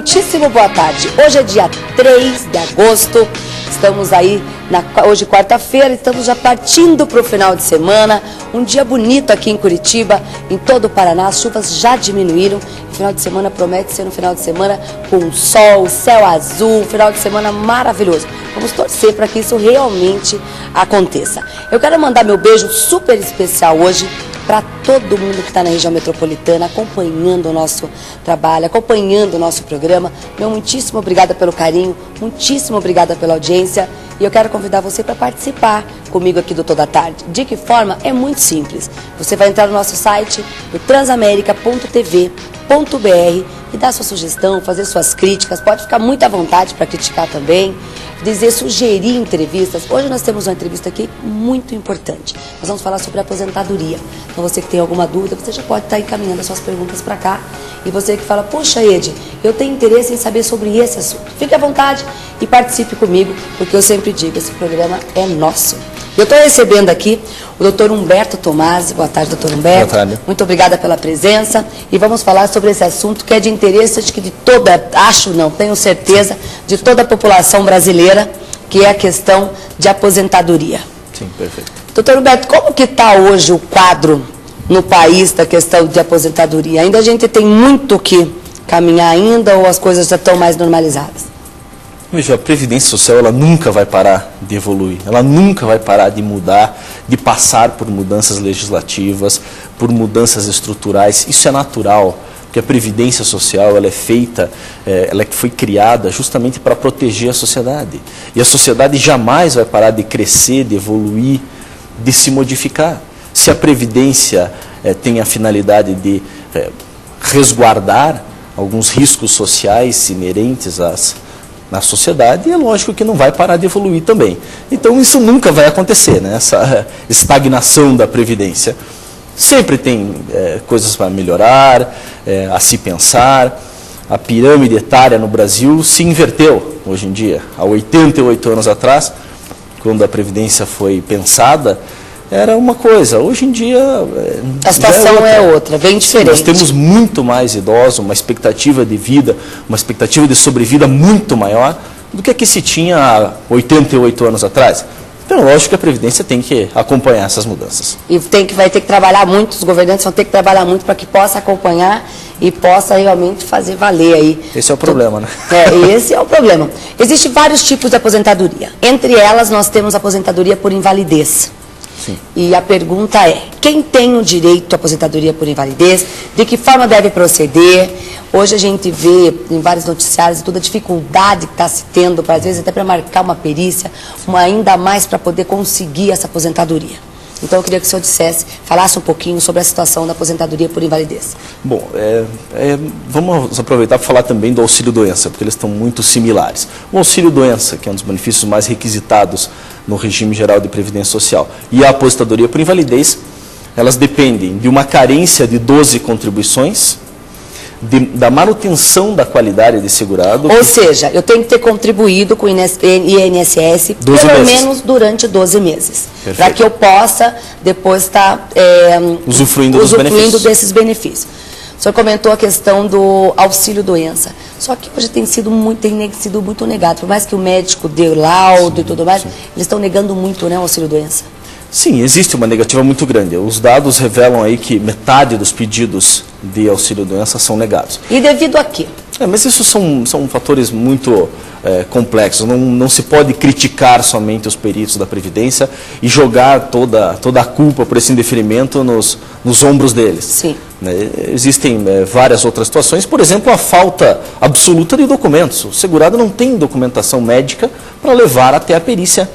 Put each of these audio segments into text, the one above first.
muitíssimo boa tarde. Hoje é dia 3 de agosto, estamos aí, hoje quarta-feira, estamos já partindo para o final de semana. Um dia bonito aqui em Curitiba, em todo o Paraná, as chuvas já diminuíram. O final de semana promete ser um final de semana com sol, céu azul, final de semana maravilhoso. Vamos torcer para que isso realmente aconteça. Eu quero mandar meu beijo super especial hoje para todo mundo que está na região metropolitana, acompanhando o nosso trabalho, acompanhando o nosso programa. Meu muitíssimo obrigada pelo carinho, muitíssimo obrigada pela audiência. E eu quero convidar você para participar comigo aqui do Toda Tarde. De que forma? É muito simples. Você vai entrar no nosso site, no transamerica.tv.br, e dar sua sugestão, fazer suas críticas. Pode ficar muito à vontade para criticar também, sugerir entrevistas. Hoje nós temos uma entrevista aqui muito importante. Nós vamos falar sobre a aposentadoria. Então você que tem alguma dúvida, você já pode estar encaminhando as suas perguntas para cá. E você que fala, poxa Ed, eu tenho interesse em saber sobre esse assunto. Fique à vontade e participe comigo, porque eu sempre digo, esse programa é nosso. Eu estou recebendo aqui o doutor Humberto Tomasi. Boa tarde, doutor Humberto. Boa tarde. Muito obrigada pela presença. E vamos falar sobre esse assunto que é de interesse, acho que de toda, tenho certeza, de toda a população brasileira, que é a questão de aposentadoria. Sim, perfeito. Doutor Humberto, como que está hoje o quadro no país da questão de aposentadoria? Ainda a gente tem muito que caminhar ainda ou as coisas já estão mais normalizadas? Veja, a Previdência Social ela nunca vai parar de evoluir, ela nunca vai parar de mudar, de passar por mudanças legislativas, por mudanças estruturais. Isso é natural, porque a Previdência Social ela é feita, ela foi criada justamente para proteger a sociedade. E a sociedade jamais vai parar de crescer, de evoluir, de se modificar. Se a Previdência tem a finalidade de resguardar alguns riscos sociais inerentes na sociedade, é lógico que não vai parar de evoluir também. Então isso nunca vai acontecer, né? Essa estagnação da Previdência. Sempre tem coisas para melhorar, a se pensar. A pirâmide etária no Brasil se inverteu hoje em dia. Há 88 anos atrás, quando a Previdência foi pensada, era uma coisa. Hoje em dia a situação é outra, bem diferente. Nós temos muito mais idosos, uma expectativa de vida, uma expectativa de sobrevida muito maior do que a que se tinha há 88 anos atrás. Então, lógico que a Previdência tem que acompanhar essas mudanças. E vai ter que trabalhar muito, os governantes vão ter que trabalhar muito para que possa acompanhar e possa realmente fazer valer aí. Esse é o problema, né? Esse é o problema. Existem vários tipos de aposentadoria. Entre elas, nós temos a aposentadoria por invalidez. Sim. E a pergunta é, quem tem o direito à aposentadoria por invalidez, de que forma deve proceder? Hoje a gente vê em vários noticiários toda a dificuldade que está se tendo, às vezes até para marcar uma perícia, ainda mais para poder conseguir essa aposentadoria. Então eu queria que o senhor falasse um pouquinho sobre a situação da aposentadoria por invalidez. Bom, vamos aproveitar para falar também do auxílio-doença, porque eles estão muito similares. O auxílio-doença, que é um dos benefícios mais requisitados no regime geral de Previdência Social, e a aposentadoria por invalidez, elas dependem de uma carência de 12 contribuições, da manutenção da qualidade de segurado. Ou seja, eu tenho que ter contribuído com o INSS pelo menos durante 12 meses. Para que eu possa depois estar usufruindo desses benefícios. O senhor comentou a questão do auxílio-doença. Só que hoje tem sido muito negado. Por mais que o médico dê laudo e tudo mais, eles estão negando muito, né, o auxílio-doença. Sim, existe uma negativa muito grande. Os dados revelam aí que metade dos pedidos de auxílio-doença são negados. E devido a quê? Mas isso são fatores muito complexos. Não se pode criticar somente os peritos da Previdência e jogar toda a culpa por esse indeferimento nos ombros deles. Sim. Existem várias outras situações, por exemplo, a falta absoluta de documentos. O segurado não tem documentação médica para levar até a perícia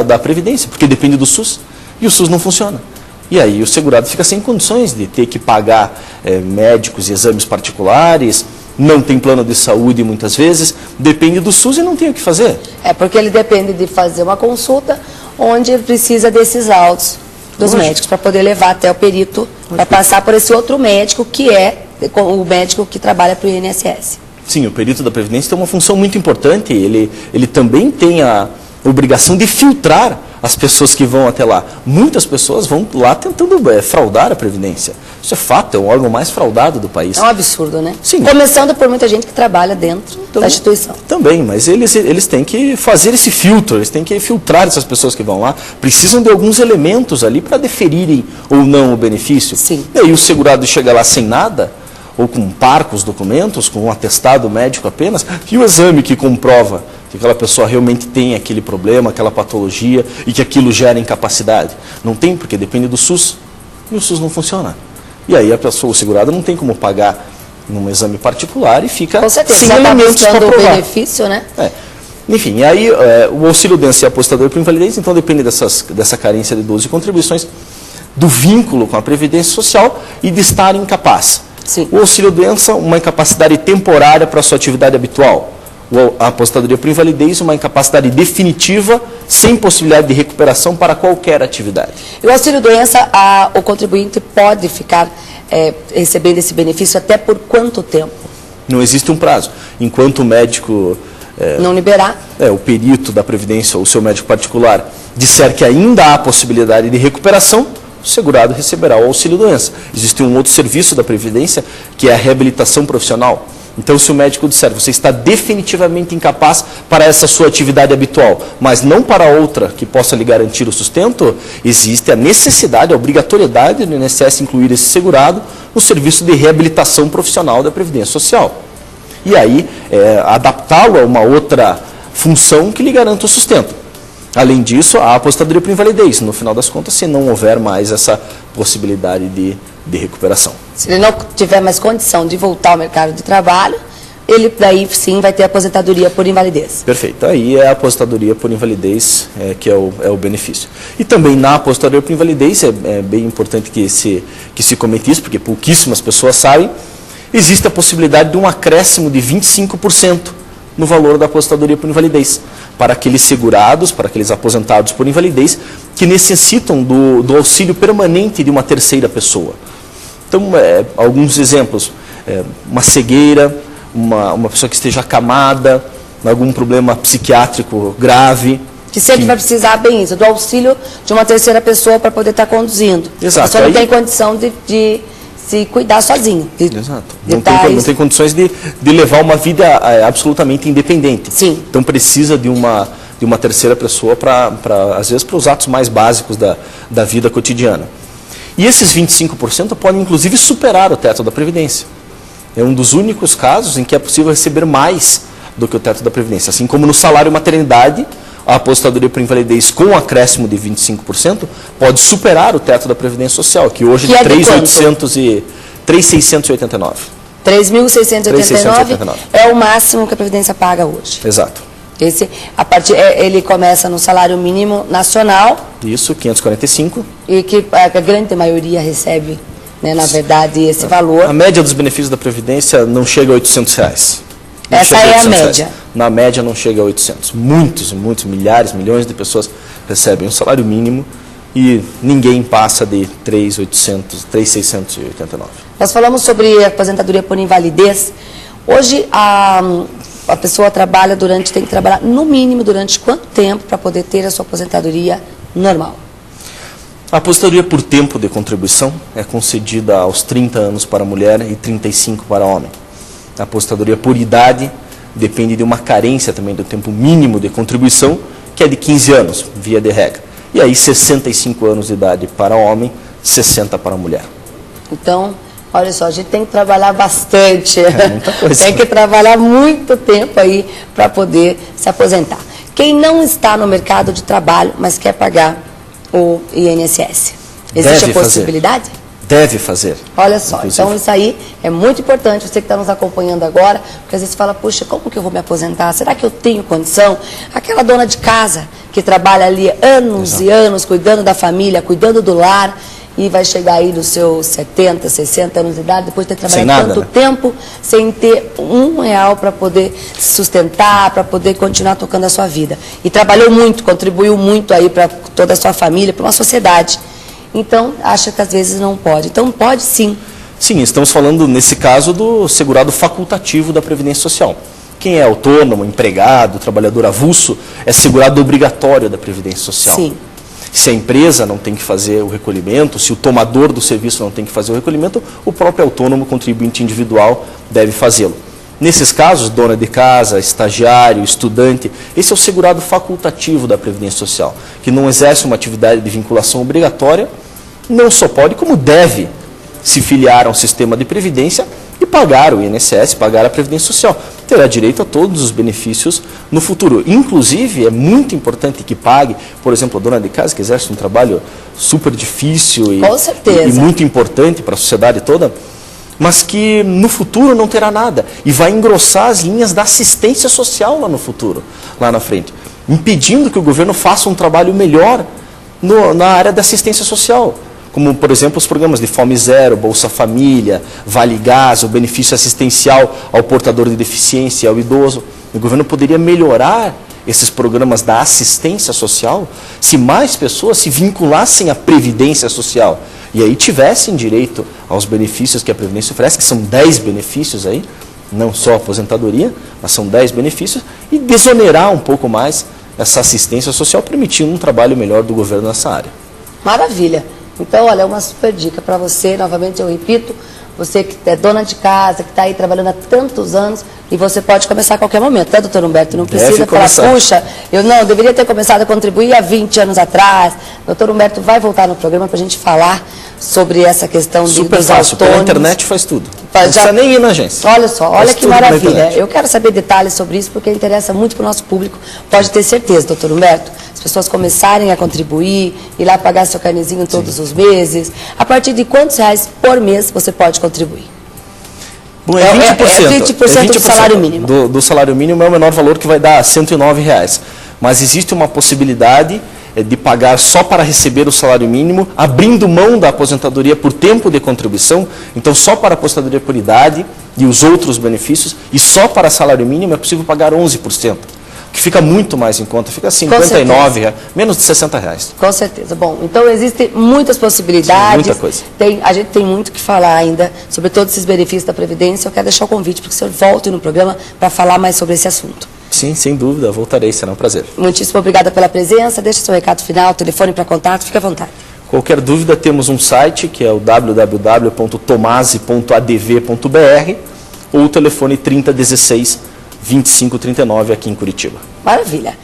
da Previdência, porque depende do SUS, e o SUS não funciona. E aí o segurado fica sem condições de ter que pagar médicos e exames particulares, não tem plano de saúde muitas vezes, depende do SUS e não tem o que fazer. Porque ele depende de fazer uma consulta onde ele precisa desses laudos dos médicos para poder levar até o perito, para passar por esse outro médico que é o médico que trabalha para o INSS. Sim, o perito da Previdência tem uma função muito importante, ele também tem a obrigação de filtrar as pessoas que vão até lá. Muitas pessoas vão lá tentando fraudar a Previdência. Isso é fato, é o órgão mais fraudado do país. É um absurdo, né? Sim. Começando por muita gente que trabalha dentro da instituição. Também, mas eles têm que fazer esse filtro, eles têm que filtrar essas pessoas que vão lá, precisam de alguns elementos ali para deferirem ou não o benefício. Sim. E aí o segurado chega lá sem nada, ou com parcos documentos, com um atestado médico apenas, e o exame que comprova que aquela pessoa realmente tem aquele problema, aquela patologia e que aquilo gera incapacidade. Não tem, porque depende do SUS, e o SUS não funciona. E aí a pessoa, o segurado, não tem como pagar num exame particular e fica com certeza, sem elementos para provar. O benefício, né? Enfim, e aí o auxílio-doença e a aposentadoria por invalidez, então depende dessa carência de 12 contribuições, do vínculo com a Previdência Social e de estar incapaz. Sim. O auxílio-doença, uma incapacidade temporária para a sua atividade habitual. A aposentadoria por invalidez, uma incapacidade definitiva, sem possibilidade de recuperação para qualquer atividade. E o auxílio-doença, o contribuinte pode ficar recebendo esse benefício até por quanto tempo? Não existe um prazo. Enquanto o médico... não liberar? O perito da Previdência ou o seu médico particular disser que ainda há possibilidade de recuperação, o segurado receberá o auxílio-doença. Existe um outro serviço da Previdência, que é a reabilitação profissional. Então, se o médico disser, você está definitivamente incapaz para essa sua atividade habitual, mas não para outra que possa lhe garantir o sustento, existe a necessidade, a obrigatoriedade do INSS incluir esse segurado no serviço de reabilitação profissional da Previdência Social. E aí, adaptá-lo a uma outra função que lhe garanta o sustento. Além disso, a aposentadoria por invalidez, no final das contas, se não houver mais essa possibilidade de recuperação. Se ele não tiver mais condição de voltar ao mercado de trabalho, ele daí sim vai ter aposentadoria por invalidez. Perfeito. Aí é a aposentadoria por invalidez que é o benefício. E também na aposentadoria por invalidez, é bem importante que se comente isso, porque pouquíssimas pessoas sabem, existe a possibilidade de um acréscimo de 25% no valor da aposentadoria por invalidez, para aqueles segurados, para aqueles aposentados por invalidez, que necessitam do auxílio permanente de uma terceira pessoa. Então, alguns exemplos, uma cegueira, uma pessoa que esteja acamada, algum problema psiquiátrico grave. Que sempre vai precisar, bem isso, do auxílio de uma terceira pessoa para poder estar conduzindo. Exato. A pessoa não tem condição de se cuidar sozinho. Exato. Não tem condições de levar uma vida absolutamente independente. Sim. Então precisa de uma terceira pessoa às vezes, para os atos mais básicos da vida cotidiana. E esses 25% podem, inclusive, superar o teto da Previdência. É um dos únicos casos em que é possível receber mais do que o teto da Previdência. Assim como no salário maternidade, a aposentadoria por invalidez com um acréscimo de 25% pode superar o teto da Previdência Social, que hoje é de 3.689. 3.689 é o máximo que a Previdência paga hoje. Exato. Ele começa no salário mínimo nacional. Isso, 545. E que a grande maioria recebe, né, na verdade, esse valor. A média dos benefícios da Previdência não chega a R$800. Essa é a média. Na média não chega a 800. Muitos, milhares, milhões de pessoas recebem um salário mínimo e ninguém passa de 3.689. Nós falamos sobre aposentadoria por invalidez. Hoje a pessoa tem que trabalhar no mínimo durante quanto tempo para poder ter a sua aposentadoria normal? A aposentadoria por tempo de contribuição é concedida aos 30 anos para a mulher e 35 para o homem. A aposentadoria por idade depende de uma carência também do tempo mínimo de contribuição, que é de 15 anos, via de regra. E aí 65 anos de idade para o homem, 60 para a mulher. Então, olha só, a gente tem que trabalhar bastante. Muita coisa. Tem que trabalhar muito tempo aí para poder se aposentar. Quem não está no mercado de trabalho, mas quer pagar o INSS, existe a possibilidade? Deve fazer. Olha só, inclusive. Então isso aí é muito importante, você que está nos acompanhando agora, porque às vezes fala, puxa, como que eu vou me aposentar? Será que eu tenho condição? Aquela dona de casa que trabalha ali anos Exato. E anos cuidando da família, cuidando do lar, e vai chegar aí dos seus 70, 60 anos de idade, depois de ter trabalhado tanto tempo, sem ter R$1 para poder se sustentar, para poder continuar tocando a sua vida. E trabalhou muito, contribuiu muito aí para toda a sua família, para uma sociedade. Então, acha que às vezes não pode. Então, pode sim. Sim, estamos falando, nesse caso, do segurado facultativo da Previdência Social. Quem é autônomo, empregado, trabalhador avulso, é segurado obrigatório da Previdência Social. Sim. Se a empresa não tem que fazer o recolhimento, se o tomador do serviço não tem que fazer o recolhimento, o próprio autônomo contribuinte individual deve fazê-lo. Nesses casos, dona de casa, estagiário, estudante, esse é o segurado facultativo da Previdência Social, que não exerce uma atividade de vinculação obrigatória, não só pode, como deve se filiar a um sistema de previdência e pagar o INSS, pagar a Previdência Social. Terá direito a todos os benefícios no futuro. Inclusive, é muito importante que pague, por exemplo, a dona de casa, que exerce um trabalho super difícil e muito importante para a sociedade toda, mas que no futuro não terá nada e vai engrossar as linhas da assistência social lá no futuro, lá na frente, impedindo que o governo faça um trabalho melhor na área da assistência social, como, por exemplo, os programas de Fome Zero, Bolsa Família, Vale Gás, o benefício assistencial ao portador de deficiência e ao idoso. O governo poderia melhorar esses programas da assistência social se mais pessoas se vinculassem à Previdência Social e aí tivessem direito aos benefícios que a Previdência oferece, que são 10 benefícios aí, não só a aposentadoria, mas são 10 benefícios, e desonerar um pouco mais essa assistência social, permitindo um trabalho melhor do governo nessa área. Maravilha! Então, olha, é uma super dica para você, novamente eu repito, você que é dona de casa, que está aí trabalhando há tantos anos, e você pode começar a qualquer momento, né, doutor Humberto? Não precisa falar, puxa, eu não, deveria ter começado a contribuir há 20 anos atrás. Doutor Humberto vai voltar no programa para a gente falar sobre essa questão dos fácil, autônomos. Pela internet faz tudo. Não precisa nem ir na agência. Olha só, olha que maravilha. Eu quero saber detalhes sobre isso, porque interessa muito para o nosso público. Pode ter certeza, doutor Humberto. As pessoas começarem a contribuir, ir lá pagar seu carnezinho todos os meses. A partir de quantos reais por mês você pode contribuir? Bom, é 20% do salário mínimo. Do salário mínimo é o menor valor, que vai dar R$ 109. Mas existe uma possibilidade de pagar só para receber o salário mínimo, abrindo mão da aposentadoria por tempo de contribuição, então só para a aposentadoria por idade e os outros benefícios, e só para salário mínimo é possível pagar 11%, que fica muito mais em conta, fica R$ 59, menos de R$ 60. Com certeza. Bom, então existem muitas possibilidades. Sim, muita coisa. A gente tem muito que falar ainda sobre todos esses benefícios da Previdência. Eu quero deixar o convite para que o senhor volte no programa para falar mais sobre esse assunto. Sim, sem dúvida, voltarei, será um prazer. Muitíssimo obrigada pela presença, deixa seu recado final, telefone para contato, fique à vontade. Qualquer dúvida, temos um site que é o www.tomasi.adv.br ou o telefone 3016 2539 aqui em Curitiba. Maravilha.